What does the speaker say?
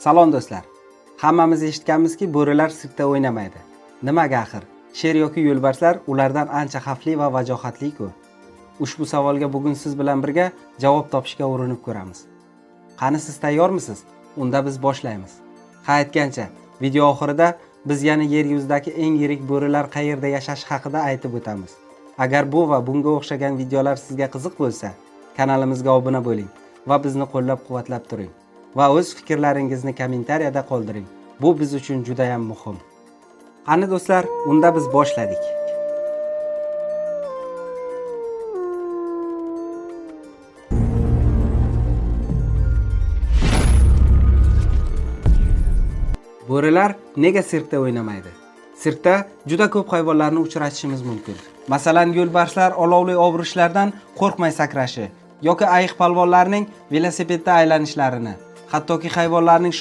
Salom do'stlar. Hammamiz eshitganmizki, bo'rilar sirkda o'ynamaydi. Nimaga axir? Sher yoki yo'lbarslar ulardan ancha xavfli va vajohatli-ku. Ushbu savolga bugun siz bilan birga javob topishga urinib ko'ramiz. Qani siz tayyormisiz? Unda biz boshlaymiz. Ha aytgancha, video oxirida biz yana yer yuzidagi eng yirik bo'rilar qayerda yashashi haqida aytib o'tamiz. Agar bu va bunga o'xshagan videolar sizga qiziq bo'lsa, kanalimizga obuna bo'ling va bizni qo'llab-quvvatlab turing. Va o'z fikrlaringizni kommentariyada qoldiring. Bu biz uchun juda ham muhim. Qani do'stlar, unda biz boshladik. Bo'rilar nega sirkda o'ynamaydi? Sirkda juda ko'p hayvonlarni uchratishimiz mumkin. Masalan, yo'lbarslar olovli ovurishlardan qo'rqmay sakrashi yoki ayiq palvonlarning velosipedda aylanishlarini, hattoki hayvonlarning